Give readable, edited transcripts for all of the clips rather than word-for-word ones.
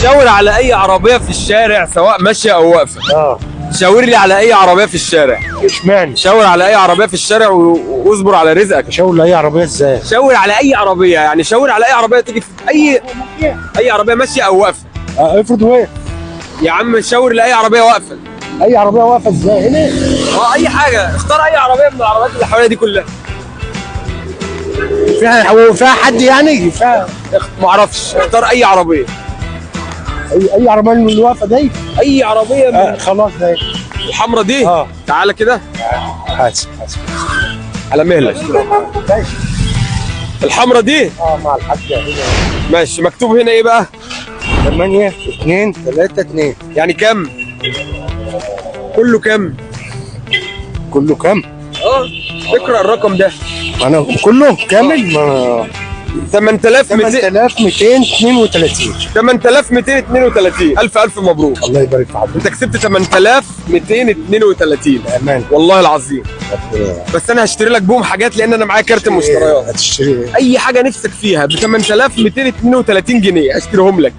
شاور على اي عربيه في الشارع سواء ماشيه او واقفه. شاور لي على اي عربيه في الشارع. اشمعنى؟ شاور على اي عربيه في الشارع واصبر على رزقك. شاور لاي عربيه ازاي؟ شاور على اي عربيه، يعني شاور على اي عربيه تيجي في اي عربيه ماشيه او واقفه. افرض وقف. يا عم شاور لاي عربيه واقفه. اي عربيه واقفه ازاي؟ هنا اي حاجه، اختار اي عربيه من العربيات اللي حواليها دي كلها. فيها حد يعني؟ فيها ما اعرفش، اختار اي عربيه. اي عربيه من اللي واقفه دي؟ اي عربيه من خلاص ده الحمراء دي. تعالى كده حاسب على مهلك. الحمراء دي مع الحاجه هنا. ماشي، مكتوب هنا ايه بقى؟ 8 2 3 2. يعني كام؟ كله كام؟ كله كام؟ اقرا الرقم ده. انا كله كامل. 8232. 8232. الف مبروك. الله يبارك في حضرتك. انت كسبت 8232. امان والله العظيم. بس انا هشتري لك بهم حاجات لان انا معايا كارت مشتريات. هتشتري اي حاجه نفسك فيها ب 8232 جنيه هشتريهم لك.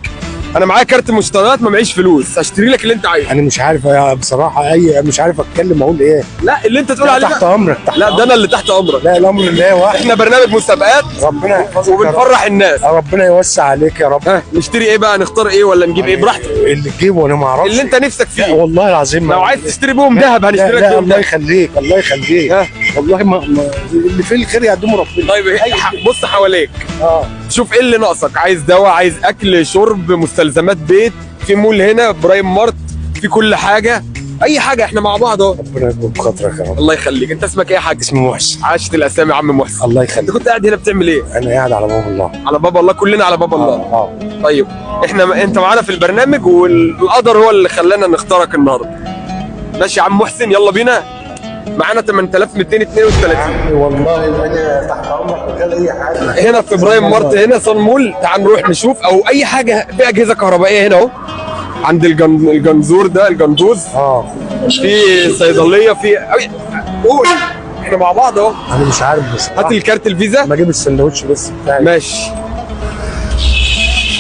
انا معايا كارت مشتريات، ما معيش فلوس، هشتري لك اللي انت عايزه. انا مش عارف بصراحه، مش عارف اتكلم اقول ايه. لا اللي انت تقول عليه تحت امرك. لا ده انا اللي تحت امرك. لا الامر لله واحد. احنا برنامج مسابقات ربنا يحفظك وبنفرح الناس. ربنا يوسع عليك يا رب. نشتري ايه بقى؟ نختار ايه ولا نجيب ايه؟ براحتك. اللي تجيبه انا ما اعرفش. اللي انت نفسك فيه. لا والله العظيم لو عايز تشتري بهم ذهب هنشتري لك لا بهم الله ذهب. يخليك الله يخليك. والله ما اللي فيه الخير يقدمه ربنا. طيب بص حواليك. شوف ايه اللي ناقصك. عايز دواء، عايز اكل شرب، مستلزمات بيت، في مول هنا برايم مارت، في كل حاجه، اي حاجه. احنا مع بعض اهو. ربنا يكون بخاطرك يا رب. الله يخليك. انت اسمك ايه يا حاج؟ اسمي محسن. عاشت الاسامي يا عم محسن. الله انت يخليك. كنت قاعد هنا بتعمل ايه؟ انا قاعد على باب الله. على باب الله، كلنا على باب الله. طيب انت معانا في البرنامج والقدر هو اللي خلانا نختارك النهارده. ماشي يا عم محسن، يلا بينا. معانا 8232. والله انا تحت امرك مكان اي حاجه. هنا في برايم مارت، هنا صن مول. تعال نروح نشوف او اي حاجه في اجهزه كهربائيه هنا اهو. عند الجنزور ده، الجندوز. في صيدليه، في قول. احنا مع بعض اهو. انا مش عارف بس. هات الكارت الفيزا. ما اجيب السندوتش بس بتاعي. ماشي،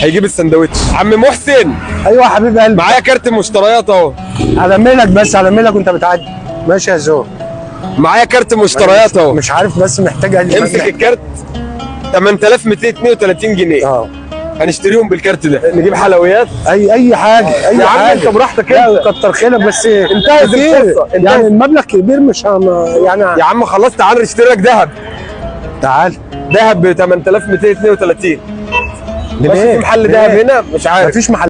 هيجيب السندوتش. عم محسن. ايوه يا حبيب قلبي. معايا كارت مشتريات اهو. على ميلك بس، على ميلك وانت بتعدي. ماشي يا زو. معايا كارت مشتريات اهو. مش عارف بس محتاج امسك الكارت. 8232 جنيه. هنشتريهم بالكارت ده. نجيب حلويات، اي حاجه. يا عم انت براحتك. انت كتر خيرك بس انتهز الفرصه. يعني المبلغ كبير مش يعني. يا عم خلاص تعال نشتري لك ذهب. تعال. ذهب ب 8232. من ايه؟ في محل ذهب هنا؟ مش عارف. مفيش محل.